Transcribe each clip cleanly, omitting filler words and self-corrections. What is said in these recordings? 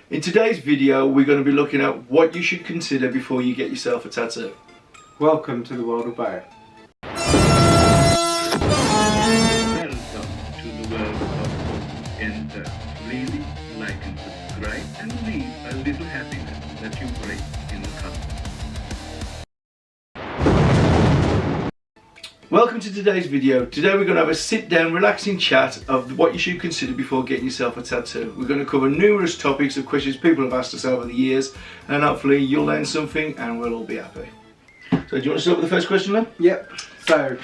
In today's video, we're going to be looking at what you should consider before you get yourself a tattoo. Welcome to the world of Bo. Welcome to the world of Bo. Enter freely, like and subscribe, and leave a little happiness that you bring in the company. Welcome to today's video. Today we're going to have a sit-down, relaxing chat of what you should consider before getting yourself a tattoo. We're going to cover numerous topics of questions people have asked us over the years, and hopefully you'll learn something and we'll all be happy. So do you want to start with the first question then? Yep. So,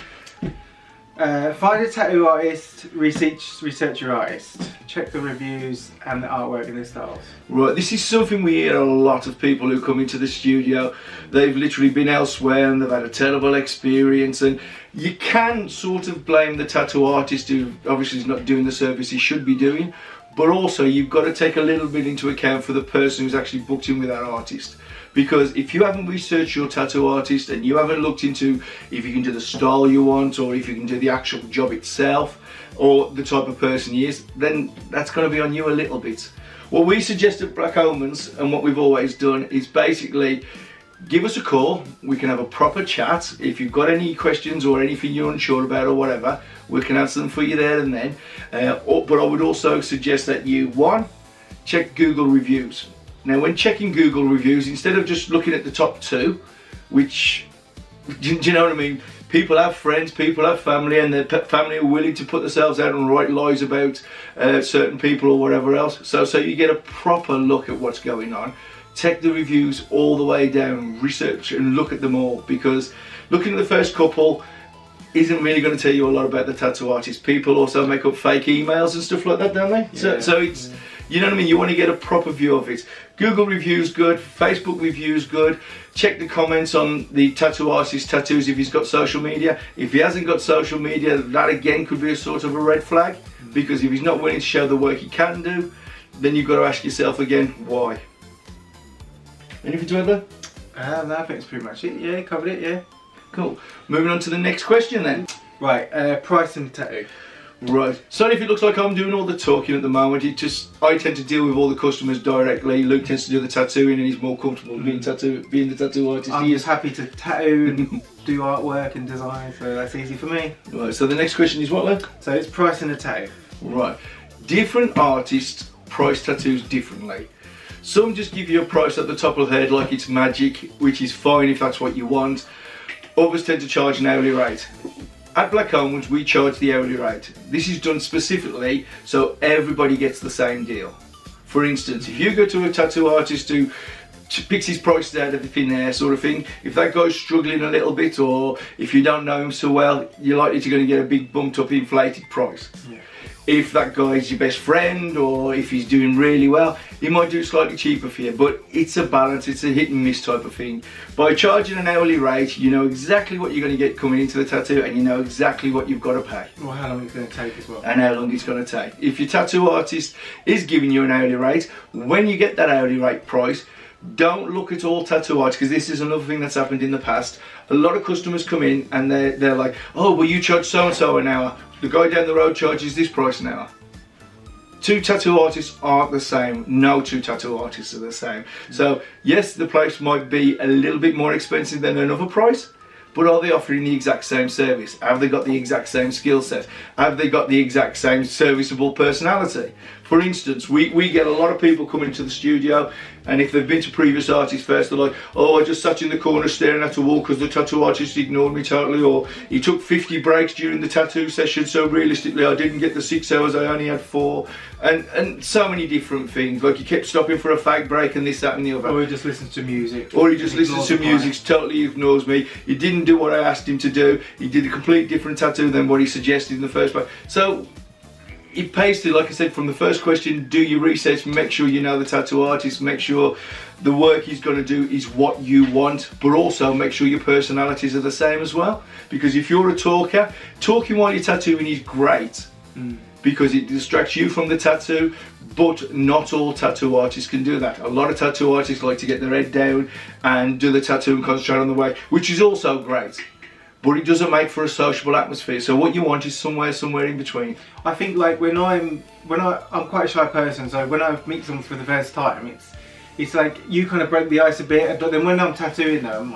find a tattoo artist, research your artist. Check the reviews and the artwork in their styles. Right, this is something we hear a lot of people who come into the studio. They've literally been elsewhere and they've had a terrible experience, and you can sort of blame the tattoo artist who obviously is not doing the service he should be doing, but also you've got to take a little bit into account for the person who's actually booked in with that artist. Because if you haven't researched your tattoo artist and you haven't looked into if you can do the style you want, or if you can do the actual job itself, or the type of person he is, then that's going to be on you a little bit. What we suggest at Black Omens, and what we've always done, is basically give us a call. We can have a proper chat. If you've got any questions or anything you're unsure about or whatever, we can answer them for you there and then. But I would also suggest that you, one, check Google reviews. Now, when checking Google reviews, instead of just looking at the top two, which, do you know what I mean? People have friends, people have family, and their family are willing to put themselves out and write lies about certain people or whatever else. So you get a proper look at what's going on. Check the reviews all the way down, research and look at them all, because looking at the first couple isn't really going to tell you a lot about the tattoo artist. People also make up fake emails and stuff like that, don't they? Yeah. So it's, you know what I mean? You want to get a proper view of it. Google reviews good, Facebook reviews good. Check the comments on the tattoo artist's tattoos if he's got social media. If he hasn't got social media, that again could be a sort of a red flag, because if he's not willing to show the work he can do, then you've got to ask yourself again, why? Anything to add there? No, I think it's pretty much it. Yeah, covered it, yeah. Cool. Moving on to the next question then. Right, price and tattoo. Right. Sorry if it looks like I'm doing all the talking at the moment. I tend to deal with all the customers directly. Luke tends to do the tattooing and he's more comfortable being the tattoo artist. I'm just happy to tattoo and do artwork and design, so that's easy for me. Right, so the next question is what, Luke? So it's price and a tattoo. Right. Different artists price tattoos differently. Some just give you a price at the top of the head like it's magic, which is fine if that's what you want. Others tend to charge an hourly rate. At Black Omens, we charge the hourly rate. This is done specifically so everybody gets the same deal. For instance, if you go to a tattoo artist who picks his prices out of the thin air sort of thing, if that guy's struggling a little bit, or if you don't know him so well, you're likely to get a big bumped up inflated price. Yeah. If that guy's your best friend, or if he's doing really well, he might do it slightly cheaper for you, but it's a balance, it's a hit and miss type of thing. By charging an hourly rate, you know exactly what you're going to get coming into the tattoo, and you know exactly what you've got to pay. Well, how long it's going to take as well. And how long it's going to take. If your tattoo artist is giving you an hourly rate, when you get that hourly rate price, don't look at all tattoo artists, because this is another thing that's happened in the past. A lot of customers come in and they're like, oh, well, you charge so and so an hour. The guy down the road charges this price an hour. Two tattoo artists aren't the same. No two tattoo artists are the same. So yes, the price might be a little bit more expensive than another price, but are they offering the exact same service? Have they got the exact same skill set? Have they got the exact same serviceable personality? For instance, we get a lot of people coming into the studio, and if they've been to previous artists first, they're like, oh, I just sat in the corner staring at a wall because the tattoo artist ignored me totally, or he took 50 breaks during the tattoo session, so realistically I didn't get the 6 hours, I only had 4, and so many different things, like he kept stopping for a fag break and this, that and the other. Or he just listens to music. Or he just listens to music, totally ignores me, he didn't do what I asked him to do, he did a complete different tattoo than what he suggested in the first place. So it pays to, like I said, from the first question, do your research, make sure you know the tattoo artist, make sure the work he's going to do is what you want, but also make sure your personalities are the same as well. Because if you're a talker, talking while you're tattooing is great, because it distracts you from the tattoo, but not all tattoo artists can do that. A lot of tattoo artists like to get their head down and do the tattoo and concentrate on the way, which is also great. but it doesn't make for a sociable atmosphere. So what you want is somewhere in between. I think like I'm quite a shy person, so when I meet someone for the first time, it's like you kind of break the ice a bit. But then when I'm tattooing them,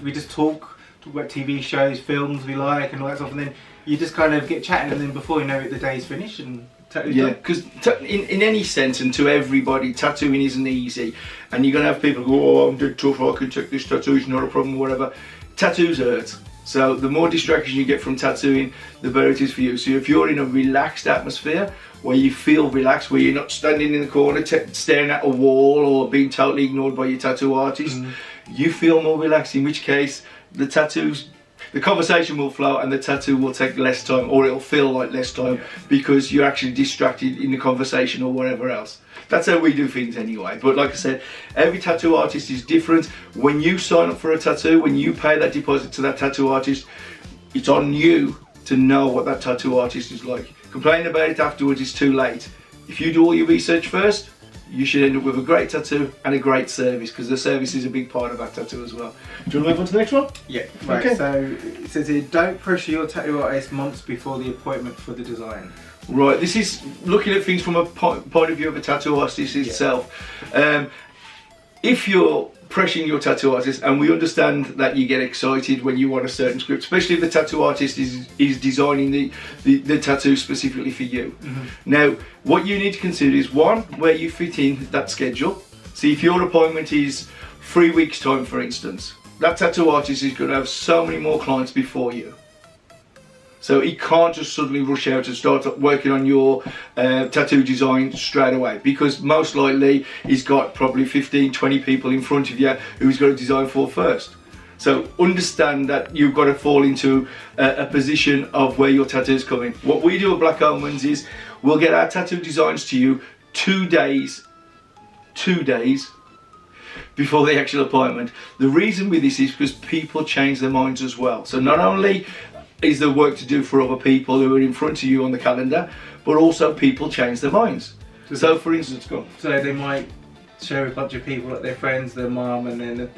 we just talk about TV shows, films we like, and all that stuff, and then you just kind of get chatting, and then before you know it, the day's finished and tattoo's done. Because in any sense, and to everybody, tattooing isn't easy, and you're gonna have people go, "Oh, I'm dead tough. I can take this tattoo. It's not a problem, or whatever." Tattoos hurt. So the more distraction you get from tattooing, the better it is for you. So if you're in a relaxed atmosphere, where you feel relaxed, where you're not standing in the corner staring at a wall or being totally ignored by your tattoo artist, you feel more relaxed, in which case the conversation will flow and the tattoo will take less time, or it'll feel like less time, because you're actually distracted in the conversation or whatever else. That's how we do things anyway. But like I said, every tattoo artist is different. When you sign up for a tattoo, when you pay that deposit to that tattoo artist, it's on you to know what that tattoo artist is like. Complaining about it afterwards is too late. If you do all your research first, you should end up with a great tattoo and a great service, because the service is a big part of that tattoo as well. Do you want to move on to the next one? Yeah. Right. Okay. So it says here, don't pressure your tattoo artist months before the appointment for the design. Right, this is looking at things from a point of view of a tattoo artist itself. If you're pressuring your tattoo artist, and we understand that you get excited when you want a certain script, especially if the tattoo artist is designing the tattoo specifically for you. Now, what you need to consider is, one, where you fit in that schedule. See, if your appointment is 3 weeks time, for instance, that tattoo artist is going to have so many more clients before you. So he can't just suddenly rush out and start working on your tattoo design straight away, because most likely he's got probably 15, 20 people in front of you who he's got to design for first. So understand that you've got to fall into a position of where your tattoos come in. What we do at Black Omens is we'll get our tattoo designs to you 2 days before the actual appointment. The reason with this is because people change their minds as well. So not only is there work to do for other people who are in front of you on the calendar, but also people change their minds. So for instance, go on. So they might show a bunch of people, like their friends, their mum, and then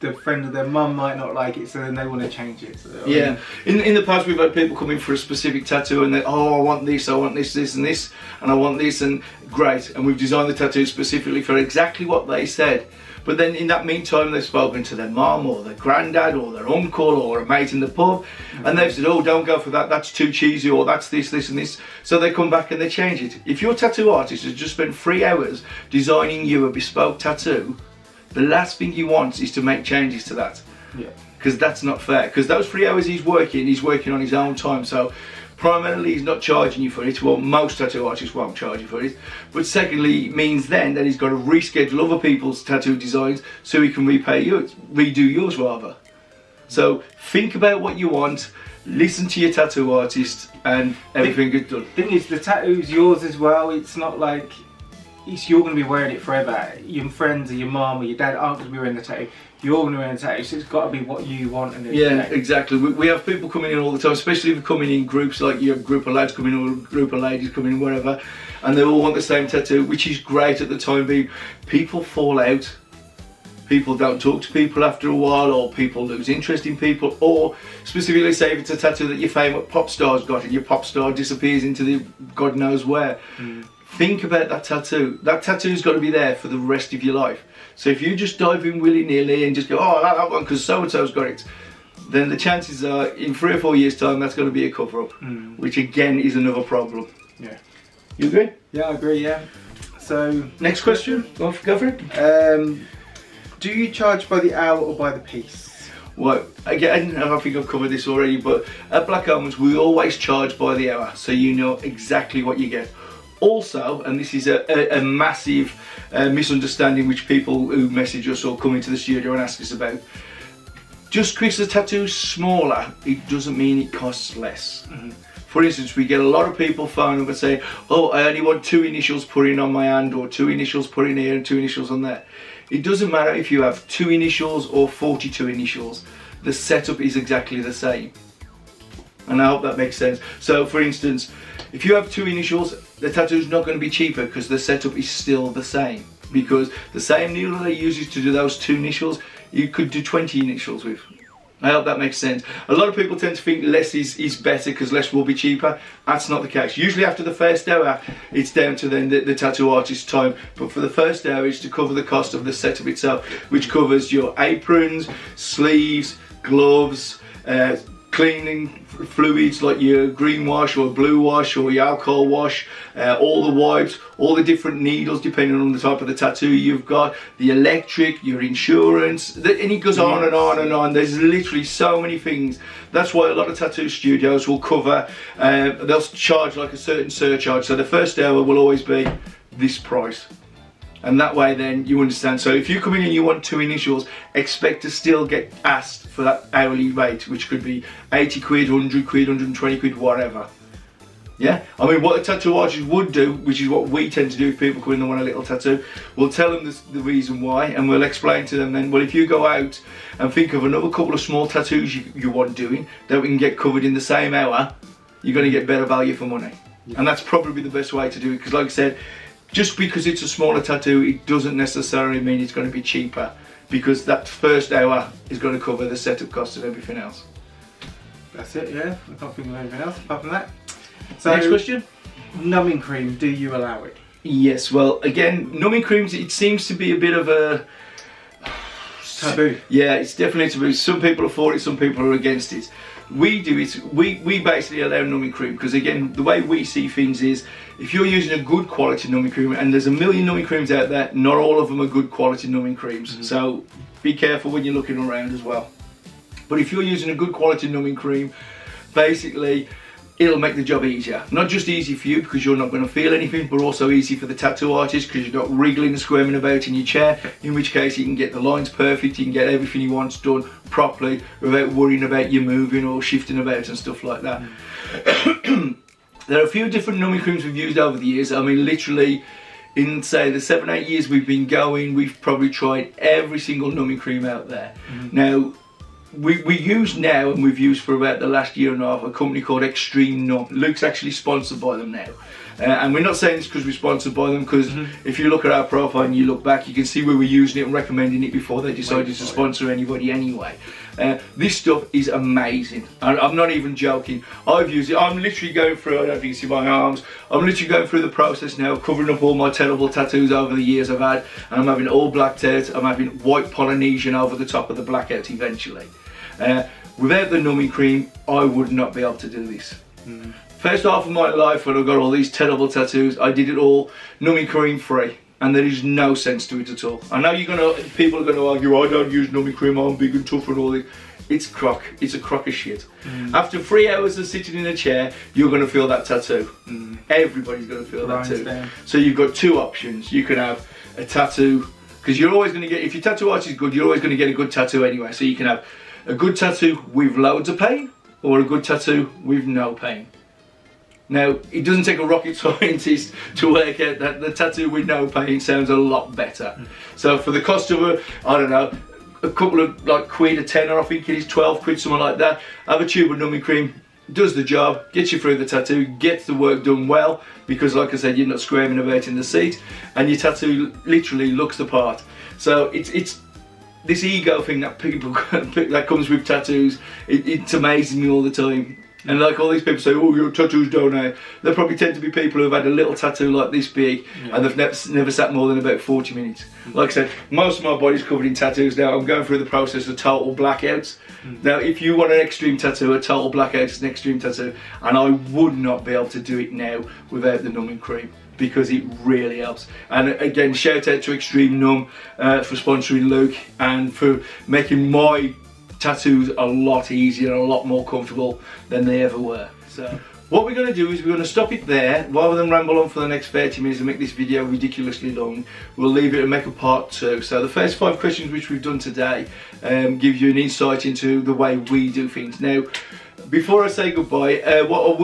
the friend of their mum might not like it, so then they want to change it. So, yeah. In the past, we've had people come in for a specific tattoo, and they, oh, I want this, and I want this, and great. And we've designed the tattoo specifically for exactly what they said. But then in that meantime, they've spoken to their mum or their granddad or their uncle or a mate in the pub, and they've said, oh, don't go for that, that's too cheesy, or that's this, this and this. So they come back and they change it. If your tattoo artist has just spent 3 hours designing you a bespoke tattoo, the last thing you want is to make changes to that. Yeah. Because that's not fair. Because those 3 hours he's working on his own time. So primarily he's not charging you for it. Well, most tattoo artists won't charge you for it. But secondly, it means then that he's got to reschedule other people's tattoo designs so he can redo yours rather. So think about what you want, listen to your tattoo artist, and everything gets done. The thing is, the tattoo's yours as well. It's not like you're going to be wearing it forever. Your friends or your mum or your dad aren't going to be wearing the tattoo. You're going to be wearing the tattoo, so it's got to be what you want. And yeah, exactly. We have people coming in all the time, especially if they're coming in groups, like you have a group of lads coming in or a group of ladies coming in, whatever, and they all want the same tattoo, which is great at the time being. People fall out. People don't talk to people after a while, or people lose interest in people, or specifically say if it's a tattoo that your favourite pop star's got and your pop star disappears into the God knows where. Think about that tattoo. That tattoo's got to be there for the rest of your life. So if you just dive in willy-nilly and just go, oh, that one because so-and-so's got it, then the chances are in 3 or 4 years' time that's going to be a cover-up, which again is another problem. Yeah. You agree? Yeah, I agree, yeah. So, next question. Go for it. Do you charge by the hour or by the piece? Well, again, I think I've covered this already, but at Black Omens we always charge by the hour, so you know exactly what you get. Also, and this is a massive misunderstanding which people who message us or come into the studio and ask us about, just because the tattoo's smaller, it doesn't mean it costs less. For instance, we get a lot of people phone up and say, oh, I only want 2 initials put in on my hand, or 2 initials put in here and 2 initials on there. It doesn't matter if you have 2 initials or 42 initials, the setup is exactly the same. And I hope that makes sense. So for instance, if you have 2 initials, the tattoo's not going to be cheaper because the setup is still the same. Because the same needle that uses to do those 2 initials, you could do 20 initials with. I hope that makes sense. A lot of people tend to think less is better because less will be cheaper. That's not the case. Usually after the first hour, it's down to then the tattoo artist's time. But for the first hour, it's to cover the cost of the setup itself, which covers your aprons, sleeves, gloves, cleaning fluids like your green wash or blue wash or your alcohol wash, all the wipes, all the different needles depending on the type of the tattoo you've got, the electric, your insurance, and it goes on and on and on. There's literally so many things. That's why a lot of tattoo studios will cover, they'll charge like a certain surcharge. So the first hour will always be this price. And that way then you understand. So if you come in and you want 2 initials, expect to still get asked for that hourly rate, which could be 80 quid, 100 quid, 120 quid, whatever. Yeah? I mean, what a tattoo artist would do, which is what we tend to do if people come in and want a little tattoo, we'll tell them the reason why, and we'll explain to them then, well, if you go out and think of another couple of small tattoos you want doing, that we can get covered in the same hour, you're going to get better value for money. Yeah. And that's probably the best way to do it, because like I said, just because it's a smaller tattoo, it doesn't necessarily mean it's going to be cheaper, because that first hour is going to cover the setup costs and everything else. That's it, yeah. I can't think of anything else apart from that. So, next question. Numbing cream, do you allow it? Yes, well, again, numbing creams, it seems to be a bit of a taboo. Yeah, it's definitely taboo. Some people are for it, some people are against it. We do it, we basically allow numbing cream because, again, the way we see things is, if you're using a good quality numbing cream, and there's a million numbing creams out there, not all of them are good quality numbing creams. So be careful when you're looking around as well. But if you're using a good quality numbing cream, basically it'll make the job easier. Not just easy for you because you're not going to feel anything, but also easy for the tattoo artist because you're not wriggling and squirming about in your chair, in which case you can get the lines perfect, you can get everything you want done properly without worrying about you moving or shifting about and stuff like that. There are a few different numbing creams we've used over the years. I mean, literally in, say, the 7-8 years we've been going, we've probably tried every single numbing cream out there. Now, we use now, and we've used for about the last year and a half, a company called Extreme Numb. Luke's actually sponsored by them now. And we're not saying this because we're sponsored by them, because if you look at our profile and you look back, you can see we were using it and recommending it before they decided to sponsor anybody anyway. This stuff is amazing. I'm not even joking. I've used it. I'm literally going through, I don't know if you can see my arms, I'm literally going through the process now, covering up all my terrible tattoos over the years I've had, and I'm having it all blacked out. I'm having white Polynesian over the top of the blackout eventually. Without the numbing cream, I would not be able to do this. First half of my life, when I got all these terrible tattoos, I did it all numbing cream free, and there is no sense to it at all. I know people are going to argue, I don't use numbing cream, I'm big and tough and all this. It's crock. It's a crock of shit. After 3 hours of sitting in a chair, you're going to feel that tattoo. Everybody's going to feel that too. So you've got two options. You can have a tattoo, because you're always going to get, if your tattoo art is good, you're always going to get a good tattoo anyway. So you can have a good tattoo with loads of pain, or a good tattoo with no pain. Now, it doesn't take a rocket scientist to work out that the tattoo with no pain sounds a lot better. So for the cost of I don't know, a couple of like quid, a tenner, I think it is, 12 quid, something like that, have a tube of numbing cream, does the job, gets you through the tattoo, gets the work done well, because like I said, you're not screaming about in the seat, and your tattoo literally looks the part. So it's this ego thing that people that comes with tattoos. It amazes me all the time. And like all these people say, oh, your tattoos don't hurt. They probably tend to be people who've had a little tattoo like this big, and they've never sat more than about 40 minutes. Like I said, most of my body's covered in tattoos now. I'm going through the process of total blackouts. Now, if you want an extreme tattoo, a total blackout is an extreme tattoo, and I would not be able to do it now without the numbing cream, because it really helps. And again, shout out to Extreme Numb for sponsoring Luke and for making my tattoos a lot easier and a lot more comfortable than they ever were. So what we're going to do is we're going to stop it there. Rather than ramble on for the next 30 minutes and make this video ridiculously long, we'll leave it and make a part 2. So the first 5 questions which we've done today give you an insight into the way we do things. Now, before I say goodbye, what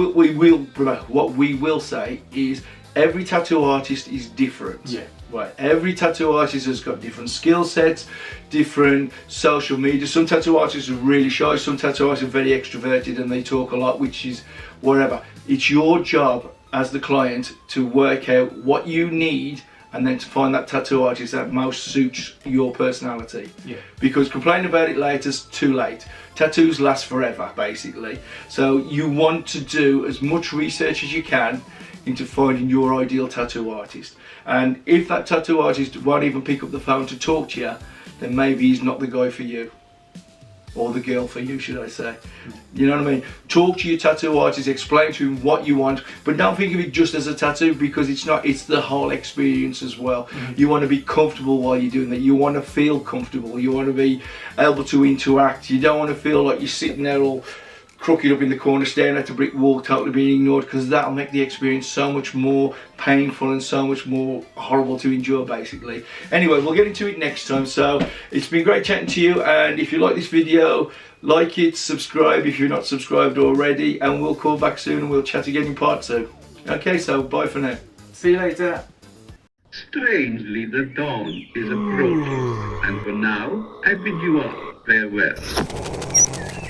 we will say is every tattoo artist is different. Yeah. Right. Every tattoo artist has got different skill sets, different social media. Some tattoo artists are really shy, some tattoo artists are very extroverted and they talk a lot, which is whatever. It's your job as the client to work out what you need and then to find that tattoo artist that most suits your personality. Yeah. Because complaining about it later is too late. Tattoos last forever, basically. So you want to do as much research as you can into finding your ideal tattoo artist. And if that tattoo artist won't even pick up the phone to talk to you, then maybe he's not the guy for you. Or the girl for you, should I say. You know what I mean? Talk to your tattoo artist, explain to him what you want, but don't think of it just as a tattoo, because it's not, it's the whole experience as well. You want to be comfortable while you're doing that. You want to feel comfortable. You want to be able to interact. You don't want to feel like you're sitting there all crooked up in the corner staring at the brick wall, totally being ignored, because that'll make the experience so much more painful and so much more horrible to endure, basically. Anyway, we'll get into it next time. So it's been great chatting to you, and if you like this video, like it, subscribe if you're not subscribed already, and we'll call back soon and we'll chat again in part 2. Okay, so bye for now. See you later. Strangely, the dawn is approaching, and for now, I bid you all farewell.